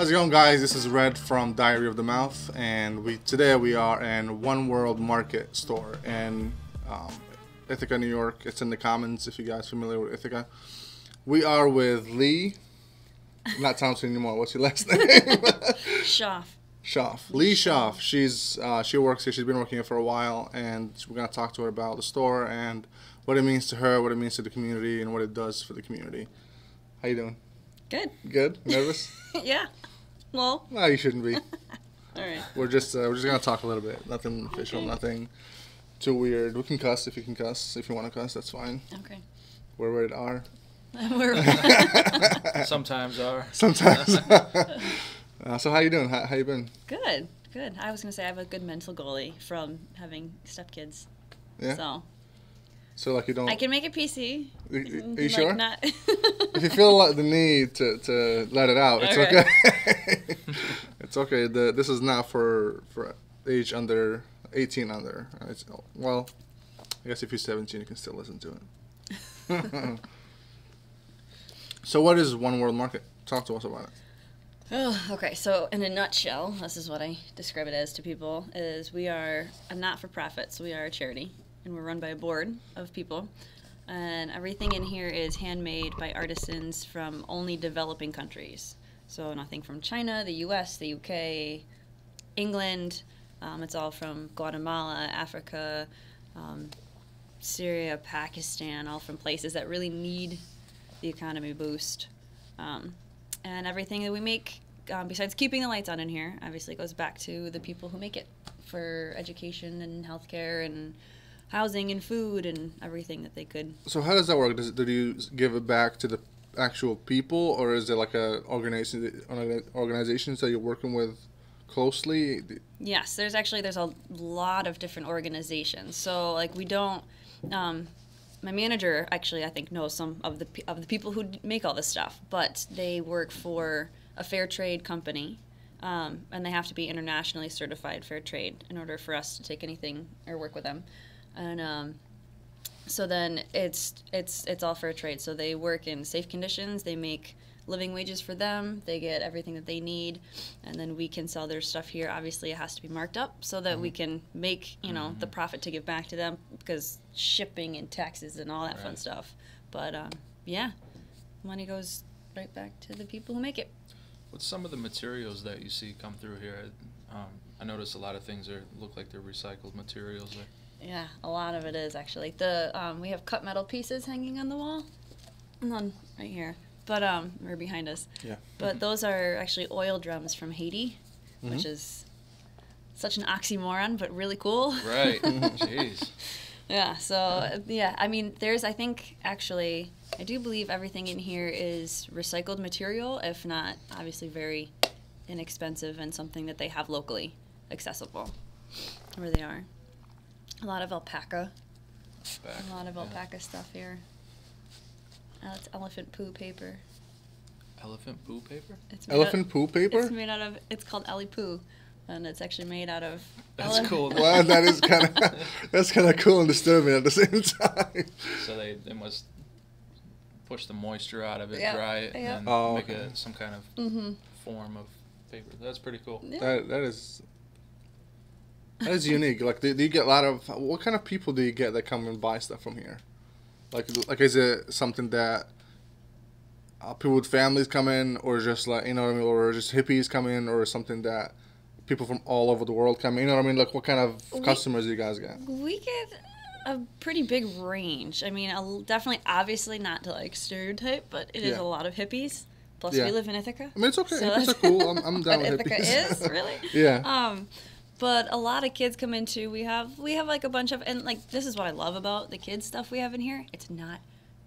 How's it going, guys? This is Red from Diary of the Mouth, and today we are in One World Market store in Ithaca, New York. It's in the Commons if you guys are familiar with Ithaca. We are with Lee. Not Thompson anymore. What's your last name? Schaff. Schaff. Lee Schaff. She works here. She's been working here for a while, and we're gonna talk to her about the store and what it means to her, what it means to the community, and what it does for the community. How you doing? Good. Good? Nervous? Yeah. Well. No, you shouldn't be. All right. We're just gonna talk a little bit. Nothing official. Okay. Nothing too weird. We can cuss if you can cuss. If you want to cuss, that's fine. Okay. We're rated R. Sometimes are. Sometimes. So how you doing? How you been? Good. Good. I was gonna say I have a good mental goalie from having stepkids. Yeah. So like you don't. I can make it PC. Are you like sure? Not If you feel like the need to let it out, it's okay. It's okay. This is not for age under 18 under. Well, I guess if you're 17, you can still listen to it. So what is One World Market? Talk to us about it. Oh, okay. So in a nutshell, this is what I describe it as to people: is we are a not-for-profit, so we are a charity, and we're run by a board of people, and everything in here is handmade by artisans from only developing countries. So nothing from China, the U.S., the U.K., England. It's all from Guatemala, Africa, Syria, Pakistan, all from places that really need the economy boost. And everything that we make, besides keeping the lights on in here, obviously goes back to the people who make it for education and healthcare and housing and food and everything that they could. So how does that work? Do you give it back to the actual people, or is it like organizations that you're working with closely? Yes, there's a lot of different organizations. So like we don't. My manager actually, I think, knows some of the people who make all this stuff, but they work for a fair trade company, and they have to be internationally certified fair trade in order for us to take anything or work with them. And so then it's all fair trade. So they work in safe conditions. They make living wages for them. They get everything that they need, and then we can sell their stuff here. Obviously, it has to be marked up so that we can make the profit to give back to them, because shipping and taxes and all that fun stuff. But yeah, money goes right back to the people who make it. What's some of the materials that you see come through here? I notice a lot of things look like they're recycled materials. Yeah, a lot of it is actually. We have cut metal pieces hanging on the wall, and then right here. But or behind us. Yeah. But those are actually oil drums from Haiti, which is such an oxymoron, but really cool. Right. Jeez. Yeah. So yeah, I mean, I think actually, I do believe everything in here is recycled material, if not obviously very inexpensive and something that they have locally accessible where they are. A lot of alpaca. A lot of alpaca stuff here. It's elephant poo paper. Elephant poo paper? Elephant poo paper? It's made out of. It's called Ellie Poo, and it's actually made out of. That's cool. Well, that's kind of cool and disturbing at the same time. So they must push the moisture out of it, Yep. dry it, Yep. and make some kind of form of paper. That's pretty cool. Yeah. That is unique. Like, do you get a lot of? What kind of people do you get that come and buy stuff from here? Like, is it something that people with families come in, or just like, you know what I mean, or just hippies come in, or something that people from all over the world come in? You know what I mean? Like, what kind of customers do you guys get? We get a pretty big range. I mean, definitely, obviously, not to like stereotype, but it is a lot of hippies. Plus, we live in Ithaca. I mean, it's okay. So Hippies are cool. I'm down with Ithaca hippies. is really. Yeah. But a lot of kids come in too. We have like a bunch of, and like this is what I love about the kids stuff we have in here. It's not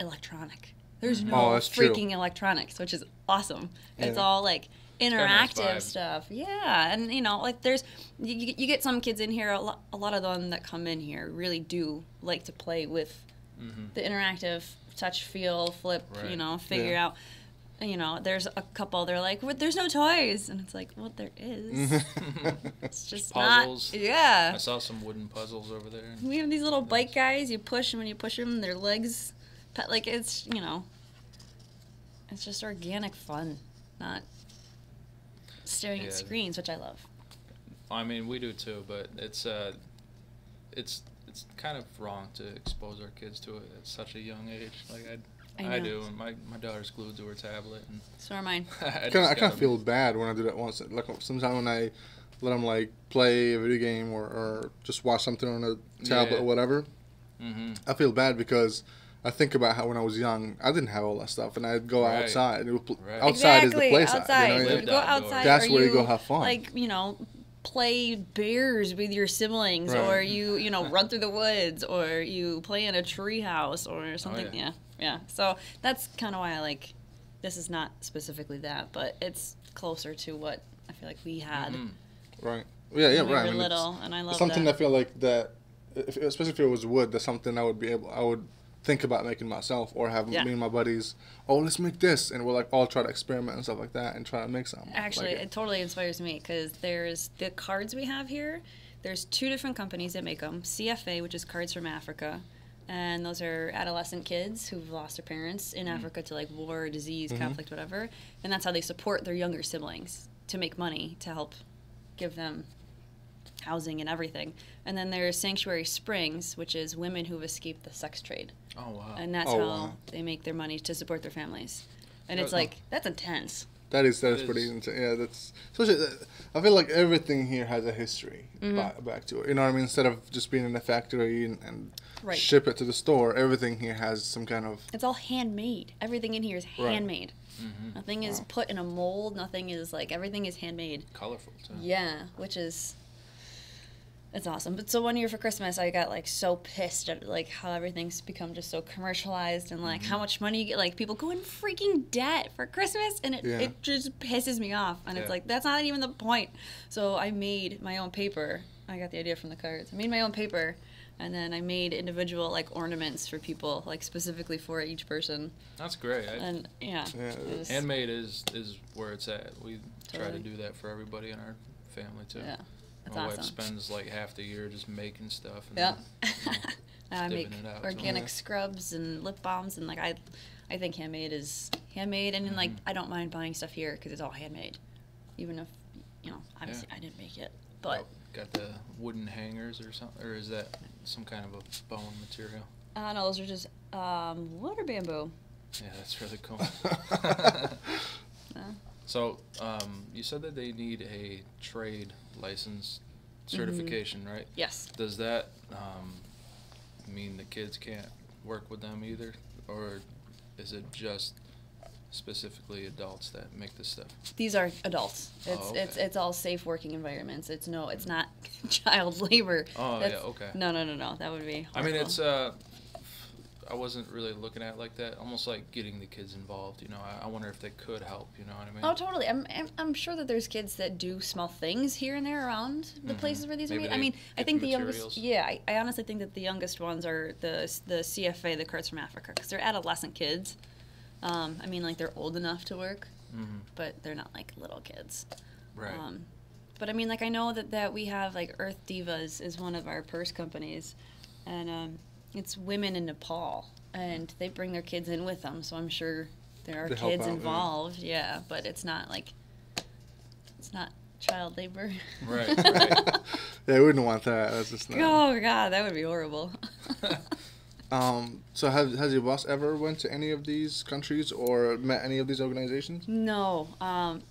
electronic. There's no freaking electronics, which is awesome. Yeah. It's all like interactive stuff. Yeah, and like there's you get some kids in here. A lot of them that come in here really do like to play with the interactive touch, feel, flip. Right. Figure out. There's a couple, they're like, there's no toys. And it's like, well, there is. It's just puzzles. Not. Yeah. I saw some wooden puzzles over there. We have these little bike guys. You push them, and you push them, their legs, like, it's, it's just organic fun. Not staring at screens, which I love. I mean, we do too, but it's kind of wrong to expose our kids to it at such a young age. Like I do, and my daughter's glued to her tablet, and so are mine. I kind of feel bad when I do that once. Like sometimes when I let them like play a video game or just watch something on a tablet or whatever, I feel bad because I think about how when I was young, I didn't have all that stuff, and I'd go outside. Outside is the play side. Outside. You know? Go outside. That's where you go have fun. Like, play bears with your siblings, or you run through the woods, or you play in a tree house or something. Yeah. So that's kind of why I like, this is not specifically that, but it's closer to what I feel like we had. Right. Yeah, when we right. were little, and I love something that. I feel like that, especially if it was wood, that's something I would think about making myself, or have me and my buddies, let's make this, and we'll like all try to experiment and stuff like that and try to make something. Actually, it totally inspires me, because there's the cards we have here. There's 2 different companies that make them. CFA, which is Cards from Africa, and those are adolescent kids who've lost their parents in Africa to like war, disease, conflict, whatever, and that's how they support their younger siblings to make money to help give them housing and everything. And then there's Sanctuary Springs, which is women who've escaped the sex trade. Oh, wow. And that's how they make their money to support their families. And it's like, that's intense. That is pretty intense. Yeah, that's especially. I feel like everything here has a history back to it. You know what I mean? Instead of just being in a factory and ship it to the store, everything here has some kind of. It's all handmade. Everything in here is handmade. Nothing is put in a mold. Nothing is like, everything is handmade. Colorful too. Yeah, which is. It's awesome. But so one year for Christmas, I got like so pissed at like how everything's become just so commercialized, and like how much money you get. Like people go in freaking debt for Christmas, and it just pisses me off. And it's like, that's not even the point. So I made my own paper. I got the idea from the cards. I made my own paper, and then I made individual like ornaments for people, like specifically for each person. That's great. And Handmade is where it's at. We try to do that for everybody in our family too. Yeah. That's my awesome. wife spends like half the year just making stuff. And I make organic scrubs and lip balms, and like I think handmade is handmade, and then like I don't mind buying stuff here because it's all handmade, even if obviously I didn't make it. But got the wooden hangers or something, or is that some kind of a bone material? No, those are just wood or bamboo. Yeah, that's really cool. So, you said that they need a trade license certification, right? Yes. Does that mean the kids can't work with them either? Or is it just specifically adults that make this stuff? These are adults. It's all safe working environments. It's not child labor. Oh, okay. No. That would be horrible. I mean, it's I wasn't really looking at it like that. Almost like getting the kids involved. I wonder if they could help. You know what I mean? Oh, totally. I'm sure that there's kids that do small things here and there around the places where these are made. I mean, I think the youngest. Yeah, I honestly think that the youngest ones are the CFA, the Cards from Africa, because they're adolescent kids. I mean, like they're old enough to work, but they're not like little kids. Right. But I mean, like I know that we have like Earth Divas is one of our purse companies, and it's women in Nepal, and they bring their kids in with them, so I'm sure there are kids involved. Yeah, but it's not child labor. Right. Yeah, we wouldn't want that. That's just not. Oh God, that would be horrible. So has your boss ever went to any of these countries or met any of these organizations? No.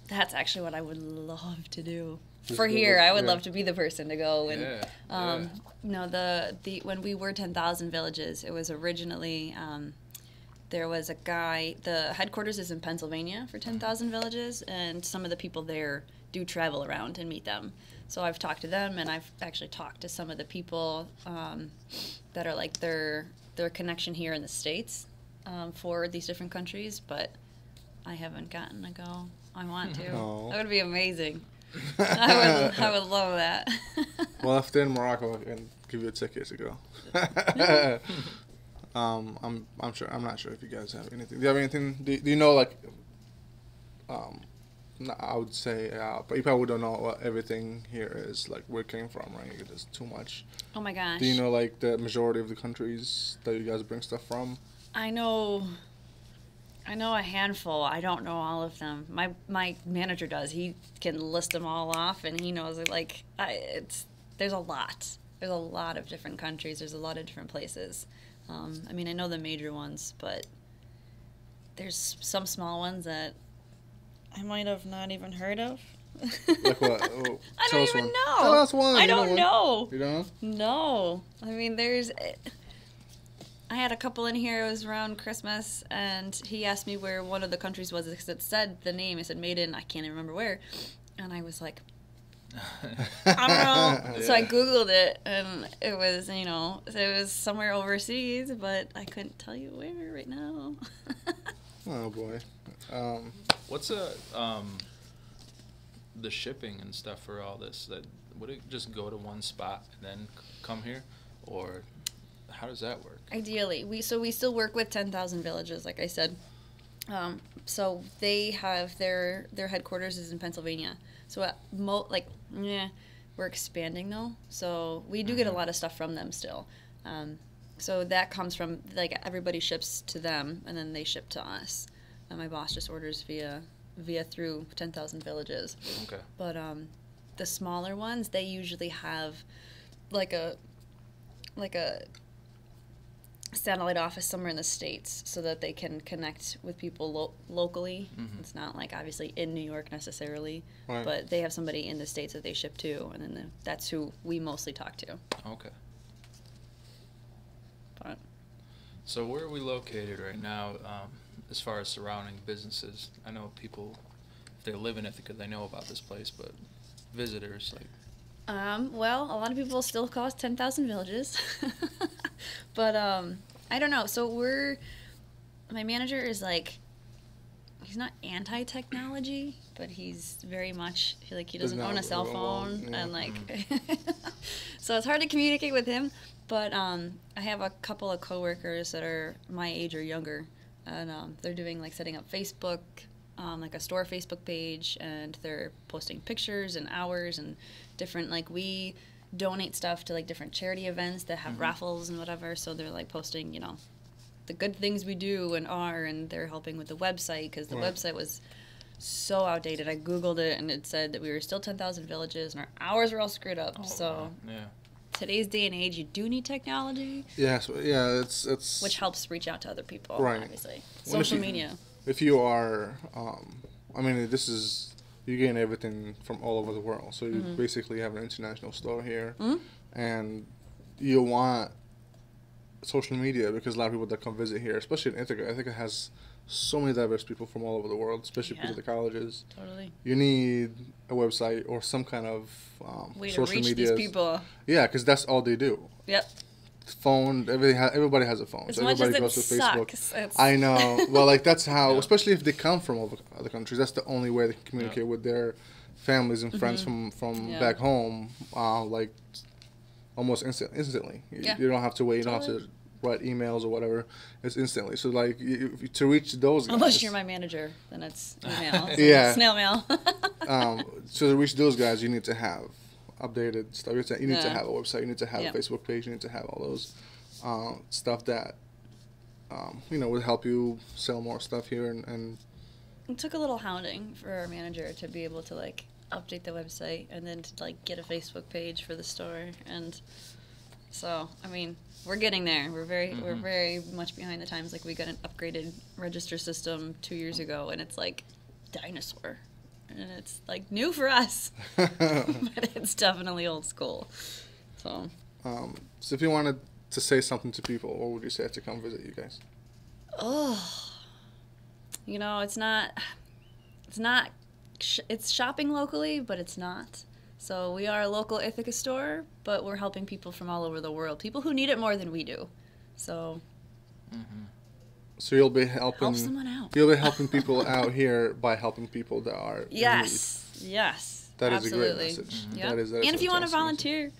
That's actually what I would love to do. For here, I would love to be the person to go and no, the when we were 10,000 Villages, it was originally there was a guy. The headquarters is in Pennsylvania for 10,000 Villages, and some of the people there do travel around and meet them. So I've talked to them, and I've actually talked to some of the people that are like their connection here in the States for these different countries, but I haven't gotten to go. I want to. Oh. That would be amazing. I would love that. Well, if they're in Morocco, I can give you a ticket to go. I'm not sure if you guys have anything. Do you have anything? Do you know like? I would say, but you probably don't know what everything here is like. Where it came from, right? There's too much. Oh my gosh. Do you know like the majority of the countries that you guys bring stuff from? I know I know a handful. I don't know all of them. My manager does. He can list them all off, and he knows it. Like there's a lot. There's a lot of different countries. There's a lot of different places. I mean, I know the major ones, but there's some small ones that I might have not even heard of. Like what? Oh, I don't even know. Tell us one. I don't know. You don't know? No. I mean, I had a couple in here. It was around Christmas, and he asked me where one of the countries was because it said the name. It said made in, I can't even remember where. And I was like, I don't know. Yeah. So I Googled it, and it was, it was somewhere overseas, but I couldn't tell you where right now. Oh, boy. What's the shipping and stuff for all this? That would it just go to one spot and then come here, or how does that work? Ideally, we still work with 10,000 Villages, like I said. So they have their headquarters is in Pennsylvania. So we're expanding though. So we do get a lot of stuff from them still. So that comes from like everybody ships to them and then they ship to us. And my boss just orders via through 10,000 Villages. Okay. But the smaller ones, they usually have like a satellite office somewhere in the States so that they can connect with people locally. Mm-hmm. It's not like obviously in New York necessarily, Right. but they have somebody in the States that they ship to, and then that's who we mostly talk to. Okay. But So where are we located right now, as far as surrounding businesses? I know people, if they live in Ithaca, they know about this place, but visitors, like... well, a lot of people still call us 10,000 Villages. But I don't know. So my manager is like, he's not anti-technology, but he's very much, he doesn't own a cell phone. Yeah. And like, so it's hard to communicate with him. But I have a couple of coworkers that are my age or younger, and they're doing like setting up Facebook, like a store Facebook page, and they're posting pictures and hours and different, like we donate stuff to like different charity events that have raffles and whatever, so they're like posting, the good things we do and they're helping with the website because the website was so outdated. I Googled it and it said that we were still 10,000 Villages and our hours were all screwed up. Oh, so wow. Yeah. today's day and age, you do need technology. Yes, yeah, it's Which helps reach out to other people, Right. obviously. Well, Social media. If you are, I mean, you gain everything from all over the world. So you basically have an international store here, and you want social media because a lot of people that come visit here, especially in Ithaca. Ithaca has so many diverse people from all over the world, especially because of the colleges. Totally. You need a website or some kind of Way to social reach media. these people. Yeah, because that's all they do. Yep. Phone, everybody has a phone. As So much everybody as it goes to Facebook. sucks. I know. Well, like that's how, Yeah. especially if they come from other countries, that's the only way they can communicate with their families and friends from Yeah. back home, like almost instantly. Yeah. You don't have to wait. You don't have to write emails or whatever. It's instantly. So like to reach those guys. Unless you're my manager, then it's email. So Yeah. Snail mail. So to reach those guys, you need to have updated stuff. You need to Yeah. have a website. You need to have Yeah. a Facebook page. You need to have all those stuff that would help you sell more stuff here. And It took a little hounding for our manager to be able to like update the website and then to like get a Facebook page for the store. And so, I mean, we're getting there. We're very much behind the times. Like we got an upgraded register system 2 years ago, and it's like dinosaur, and it's like new for us, but it's definitely old school. So so if you wanted to say something to people, what would you say to come visit you guys? It's shopping locally, but it's not. So we are a local Ithaca store, but we're helping people from all over the world, people who need it more than we do. So So you'll be helping. help someone out. You'll be helping people out here by helping people that are in Yes, That is absolutely. a great message. Yeah. That is And if you want to fantastic volunteer,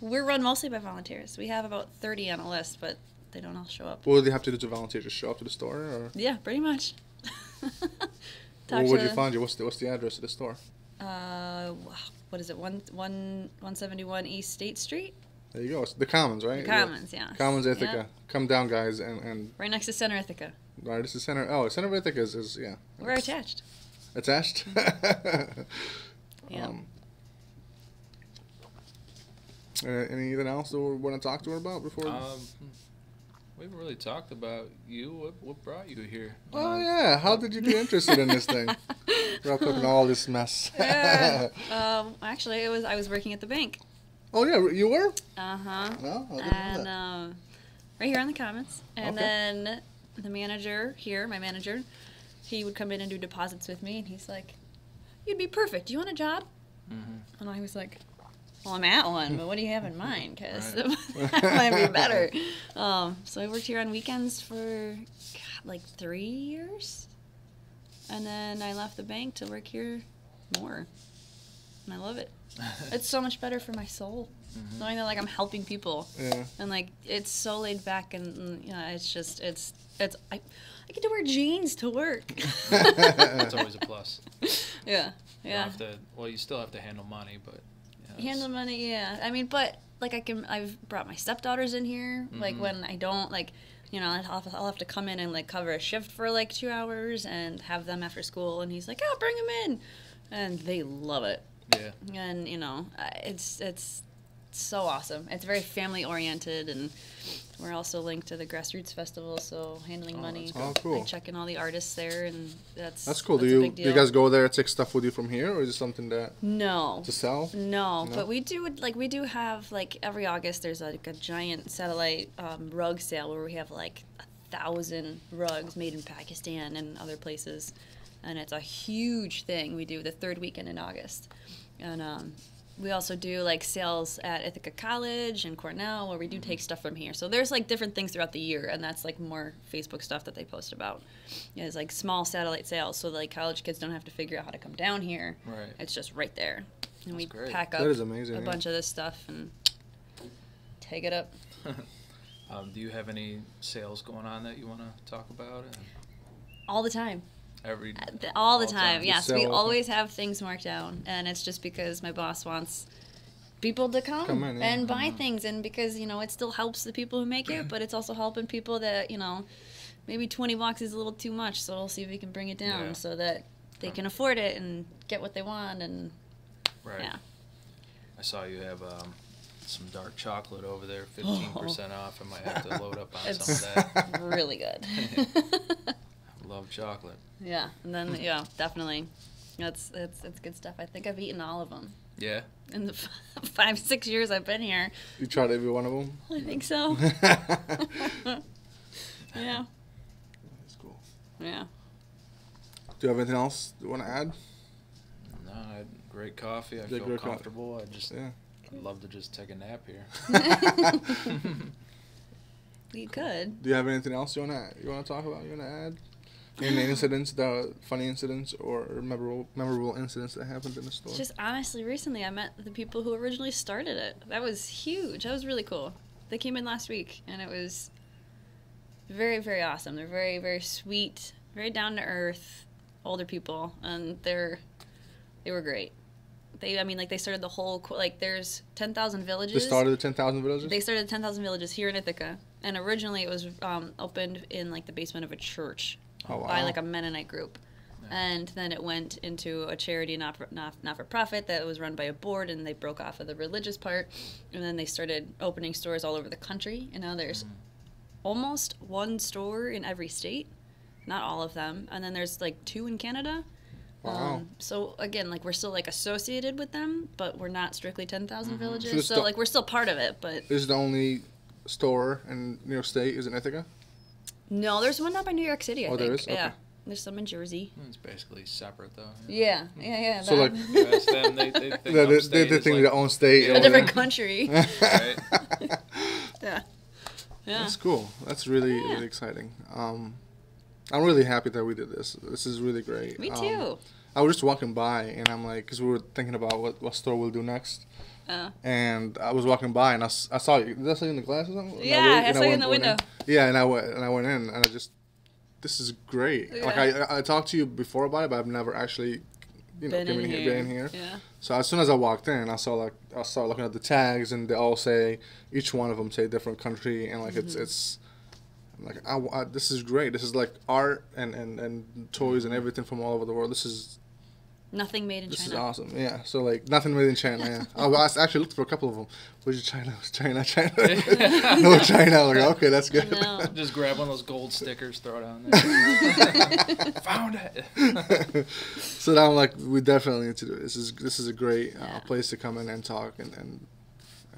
we're run mostly by volunteers. We have about 30 on a list, but they don't all show up. message. What do they have to do to volunteer? Just show up to the store, or Yeah, pretty much. where would you find you? What's the address of the store? What is it? 171 East State Street. There you go. It's the Commons, right? The Commons, yeah. Commons, Ithaca. Yeah. Come down, guys, and Right next to Center Ithaca. right. This is Center. Oh, Center of Ithaca is yeah. We're attached. Attached. Yeah. Anything else that we want to talk to her about before? We haven't really talked about you. What brought you here? Oh yeah, how did you get interested in this thing? Without cooking all this mess. Actually, I was working at the bank. Oh yeah, you were? Uh-huh. No, I didn't know that. And right here on the Commons. And Okay. then the manager here, my manager, he would come in and do deposits with me, and he's like, "You'd be perfect. Do you want a job?" Mm-hmm. And I was like, "Well, I'm at one, but what do you have in mind? Because Right. that might be better." So I worked here on weekends for like 3 years, and then I left the bank to work here more, and I love it. It's so much better for my soul, knowing that like I'm helping people, Yeah. and like it's so laid back, and you know, it's just I get to wear jeans to work. That's always a plus. Yeah, You yeah. don't have to, well, you still have to handle money, but Handle money, yeah. I mean, but like I've brought my stepdaughters in here. Like when I don't, like, you know, I'll have to come in and like cover a shift for like 2 hours and have them after school. And he's like, "Oh, bring them in," and they love it. yeah. And you know, it's so awesome. It's very family oriented, and we're also linked to the Grassroots Festival, so handling money. that's good. Oh, cool. Like checking all the artists there, and that's cool. That's Do a big you deal. guys go there and take stuff with you from here, or is it something that No. to sell? No, No? but we do have like every August there's like a giant satellite rug sale where we have like 1,000 rugs made in Pakistan and other places, and it's a huge thing we do the third weekend in August, and we also do like sales at Ithaca College and Cornell where we do take stuff from here. So there's like different things throughout the year, and that's like more Facebook stuff that they post about. It's like small satellite sales, so like college kids don't have to figure out how to come down here. Right. It's just right there, and we That's great. pack up That is amazing, a yeah. bunch of this stuff and take it up. Do you have any sales going on that you want to talk about? All the time. Every All the all time. time. Yes, Sell we it. always have things marked down, and it's just because my boss wants people to come in, yeah. and buy things, and because, you know, it still helps the people who make it, but it's also helping people that, you know, maybe 20 bucks is a little too much, so we'll see if we can bring it down Yeah. so that they can afford it and get what they want, and Right. yeah. I saw you have some dark chocolate over there, 15% off. I might have to load up on some of It's that. really good. I love chocolate. Yeah, and then, yeah, definitely. It's good stuff. I think I've eaten all of them. Yeah. In the 5-6 years I've been here. You tried every one of them? I think so. That's Yeah. cool. Yeah. Do you have anything else you want to add? No, I had great coffee. I Yeah, feel great coffee. comfortable. Yeah. I'd love to just take a nap here. We could. Do you have anything else you want to talk about? You want to add? Any incidents, funny incidents, or memorable incidents that happened in the store? Just honestly, recently I met the people who originally started it. That was huge. That was really cool. They came in last week, and it was very, very awesome. They're very, very sweet, very down to earth, older people, and they were great. They started the whole, there's 10,000 villages. They started the 10,000 villages? They started 10,000 villages here in Ithaca, and originally it was opened in like the basement of a church Oh, wow. by like a Mennonite group, Nice. and then it went into a charity not for profit that was run by a board, and they broke off of the religious part, and then they started opening stores all over the country, and now there's almost one store in every state, not all of them, and then there's like 2 in Canada. Wow. So again, like we're still like associated with them, but we're not strictly 10,000 So villages. it's So the- like we're still part of it, but This is the only store in New York State, is in Ithaca? no, there's one up in New York City. I Oh, think. there is? Yeah, Okay. there's some in Jersey. It's basically separate, though. Yeah, yeah. So, that. like- You ask them, they think They upstate think is their like, own state. a over different there. country. right? Yeah. Yeah. That's cool. That's really, Yeah. really exciting. I'm really happy that we did this. This is really great. Me too. I was just walking by, and I'm like, because we were thinking about what store we'll do next. And I was walking by, and I saw you. Did I see you in the glass or something? And Yeah, I saw you in went- the went window. Yeah, and I went in, and this is great. Yeah. Like I talked to you before about it, but I've never actually Been in been here. Yeah. So as soon as I walked in, I started looking at the tags, and they all say, each one of them say different country, and like it's I'm like, this is great. This is like art and toys and everything from all over the world. This is Nothing made in China. This is awesome. Yeah. So like nothing made in China. Yeah. I actually looked for a couple of them. Where's China? China. No China. Like, okay, that's good. No. Just grab one of those gold stickers, throw it on there. Found it. So now I'm like, we definitely need to do this. This is a great place to come in and talk and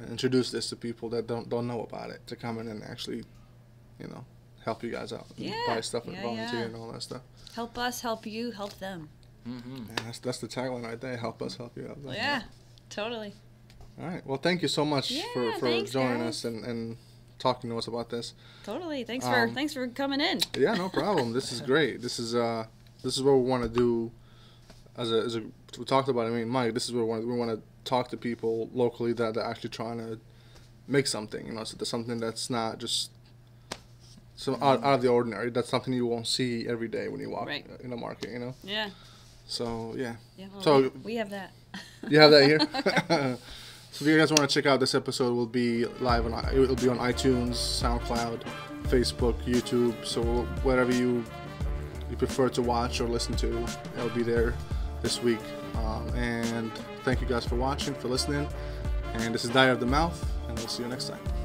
introduce this to people that don't know about it, to come in and actually, help you guys out. Yeah. Buy stuff and Yeah, volunteer yeah. and all that stuff. Help us, help you, help them. Mm-hmm. Yeah, that's the tagline right there. Help us, help you out. Well, yeah, totally. All right. Well, thank you so much Yeah, for thanks, joining guys. us and talking to us about this. Totally. Thanks for coming in. Yeah, no problem. This is great. This is what we want to do. As a we talked about. I mean, Mike, this is what we want to talk to people locally that are actually trying to make something. So there's something that's not just out of the ordinary. That's something you won't see every day when you walk in a market. Yeah. So yeah. Yeah. Well, So we have that. you have that here. So if you guys want to check out this episode, will be live it will be on iTunes, SoundCloud, Facebook, YouTube. So whatever you prefer to watch or listen to, it'll be there this week. And thank you guys for watching, for listening. And this is Diary of the Mouth, and we'll see you next time.